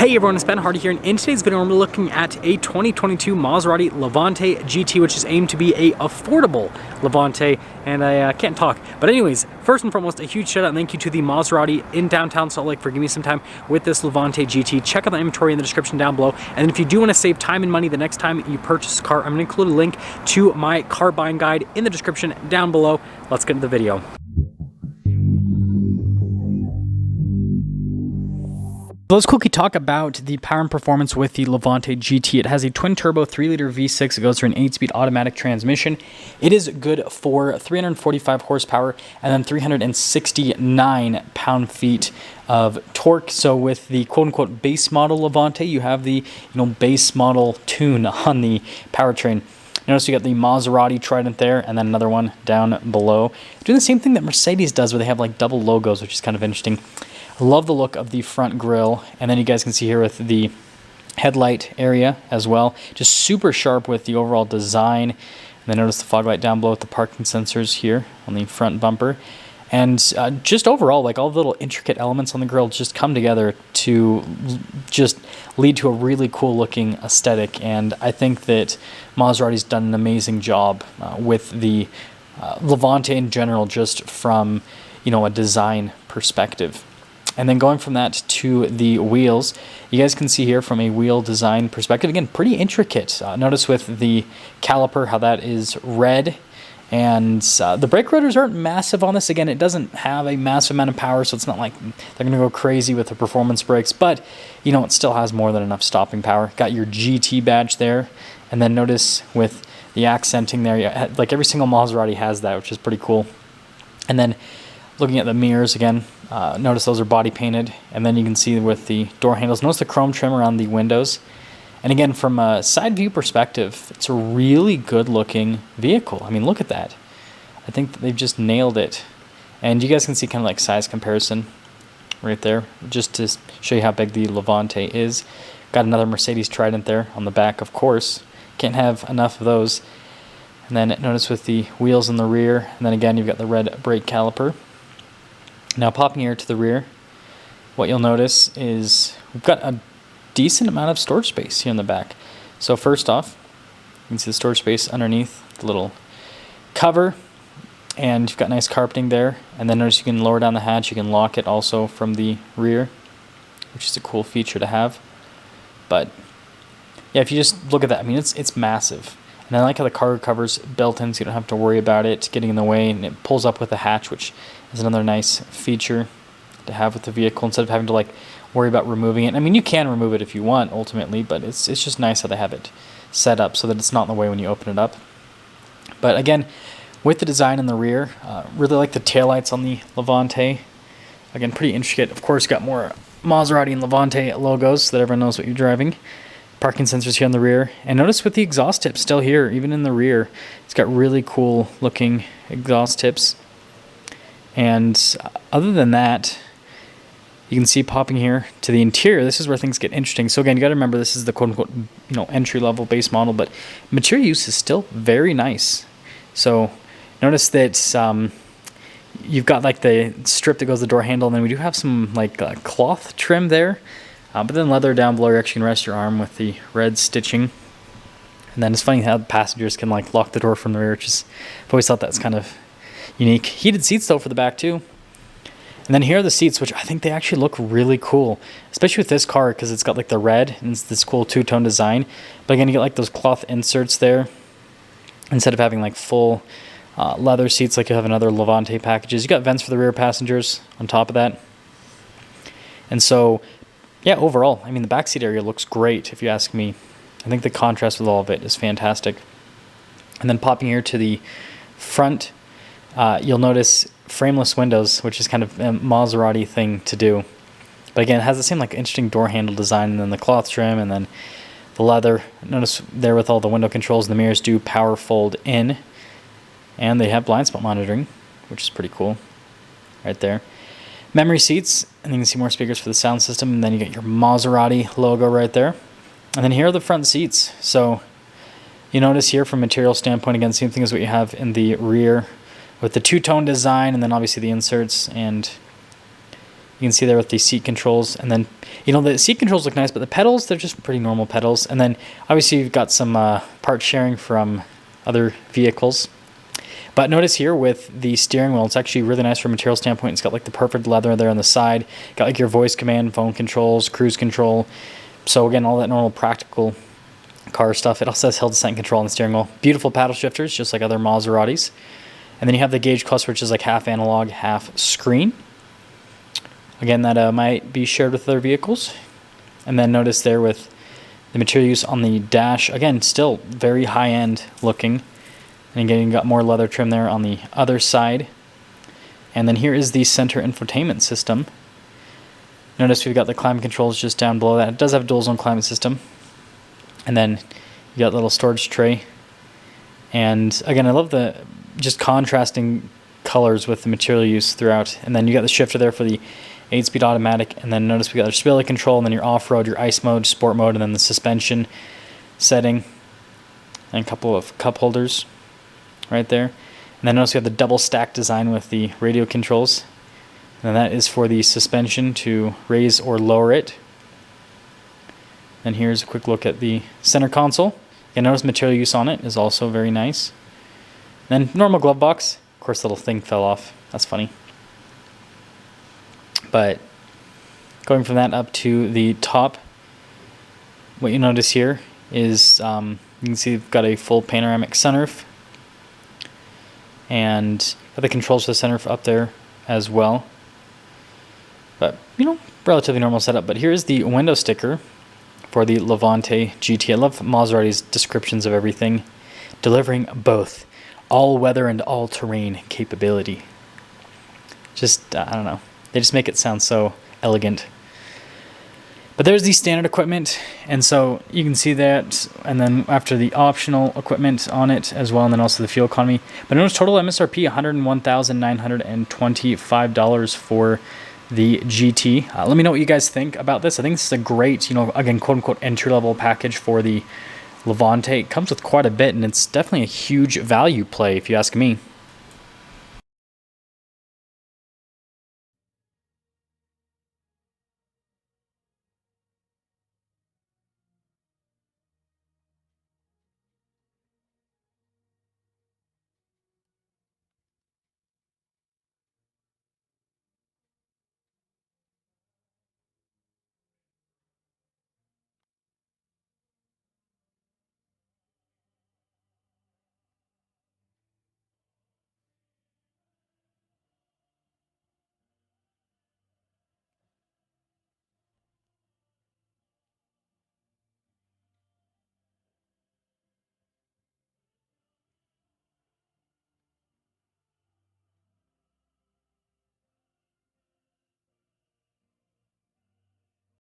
Hey everyone, it's Ben Hardy here, and in today's video we're looking at a 2022 Maserati Levante GT, which is aimed to be a affordable Levante, and I can't talk. But anyways, first and foremost, a huge shout out and thank you to the Maserati in downtown Salt Lake for giving me some time with this Levante GT. Check out the inventory in the description down below, and if you do want to save time and money the next time you purchase a car, I'm going to include a link to my car buying guide in the description down below. Let's get into the video. Let's quickly talk about the power and performance with the Levante GT. It has a twin-turbo 3-liter V6. It goes through an 8-speed automatic transmission. It is good for 345 horsepower and then 369 pound-feet of torque. So with the quote-unquote base model Levante, you have the base model tune on the powertrain. Notice you got the Maserati Trident there, and then another one down below. Doing the same thing that Mercedes does, where they have like double logos, which is kind of interesting. I love the look of the front grille, and then you guys can see here with the headlight area as well. Just super sharp with the overall design. And then notice the fog light down below with the parking sensors here on the front bumper. And just overall, like all the little intricate elements on the grille just come together to just lead to a really cool looking aesthetic. And I think that Maserati's done an amazing job with the Levante in general, just from a design perspective. And then going from that to the wheels, you guys can see here from a wheel design perspective, again, pretty intricate. Notice with the caliper how that is red. And the brake rotors aren't massive on this. Again, it doesn't have a massive amount of power, so it's not like they're going to go crazy with the performance brakes. But, it still has more than enough stopping power. Got your GT badge there. And then notice with the accenting there, like every single Maserati has that, which is pretty cool. And then looking at the mirrors again, notice those are body painted, and then you can see with the door handles, notice the chrome trim around the windows. And again, from a side view perspective, it's a really good looking vehicle. I mean, look at that. I think that they've just nailed it. And you guys can see kind of like size comparison right there, just to show you how big the Levante is. Got another Mercedes Trident there on the back, of course. Can't have enough of those. And then notice with the wheels in the rear, and then again, you've got the red brake caliper. Now popping here to the rear, what you'll notice is we've got a decent amount of storage space here in the back. So first off, you can see the storage space underneath the little cover, and you've got nice carpeting there. And then notice you can lower down the hatch, you can lock it also from the rear, which is a cool feature to have. But yeah, if you just look at that, I mean, it's massive. And I like how the cargo cover's built in, so you don't have to worry about it getting in the way, and it pulls up with the hatch, which is another nice feature to have with the vehicle instead of having to worry about removing it. I mean, you can remove it if you want ultimately, but it's just nice how they have it set up so that it's not in the way when you open it up. But again, with the design in the rear, really like the taillights on the Levante. Again, pretty intricate. Of course, got more Maserati and Levante logos so that everyone knows what you're driving. Parking sensors here on the rear, and notice with the exhaust tips still here, even in the rear, it's got really cool looking exhaust tips. And other than that, you can see popping here to the interior, this is where things get interesting. So again, you got to remember this is the quote-unquote entry-level base model, but material use is still very nice. So notice that you've got like the strip that goes to the door handle, and then we do have some cloth trim there. But then leather down below, you actually can rest your arm with the red stitching. And then it's funny how the passengers can lock the door from the rear, which is, I've always thought that's kind of unique. Heated seats though for the back too. And then here are the seats, which I think they actually look really cool, especially with this car because it's got the red and it's this cool two-tone design. But again, you get those cloth inserts there instead of having full leather seats like you have in other Levante packages. You got vents for the rear passengers on top of that. And so yeah, overall, I mean, the backseat area looks great, if you ask me. I think the contrast with all of it is fantastic. And then popping here to the front, you'll notice frameless windows, which is kind of a Maserati thing to do. But again, it has the same interesting door handle design, and then the cloth trim, and then the leather. Notice there with all the window controls, the mirrors do power fold in. And they have blind spot monitoring, which is pretty cool right there. Memory seats, and you can see more speakers for the sound system, and then you get your Maserati logo right there. And then here are the front seats. So you notice here from a material standpoint, again, same thing as what you have in the rear with the two-tone design, and then obviously the inserts. And You can see there with the seat controls, and then, you know, the seat controls look nice, but the pedals, they're just pretty normal pedals. And then obviously you've got some part sharing from other vehicles. But notice here with the steering wheel, it's actually really nice from a material standpoint. It's got like the perfect leather there on the side. Got like your voice command, phone controls, cruise control. So again, all that normal practical car stuff. It also has hill descent control on the steering wheel. Beautiful paddle shifters, just like other Maseratis. And then you have the gauge cluster, which is like half analog, half screen. Again, that might be shared with other vehicles. And then notice there with the material use on the dash, again, still very high-end looking. And again, you got more leather trim there on the other side. And then here is the center infotainment system. Notice we've got the climate controls just down below that. It does have a dual zone climate system. And then you got a little storage tray. And again, I love the just contrasting colors with the material use throughout. And then you got the shifter there for the 8-speed automatic. And then notice we got your stability control, and then your off-road, your ice mode, sport mode, and then the suspension setting. And a couple of cup holders right there. And then notice we have the double stack design with the radio controls. And that is for the suspension to raise or lower it. And here's a quick look at the center console. And notice material use on it is also very nice. Then normal glove box. Of course, the little thing fell off. That's funny. But going from that up to the top, what you notice here is you can see we've got a full panoramic sunroof. And got the controls for the sunroof up there as well. But, you know, relatively normal setup. But here's the window sticker for the Levante GT. I love Maserati's descriptions of everything, delivering both all-weather and all-terrain capability. Just, I don't know. They just make it sound so elegant. But there's the standard equipment, and so you can see that, and then after the optional equipment on it as well, and then also the fuel economy. But notice total MSRP, $101,925 for the GT. Let me know what you guys think about this. I think this is a great, you know, again, quote-unquote entry-level package for the Levante. It comes with quite a bit, and it's definitely a huge value play if you ask me.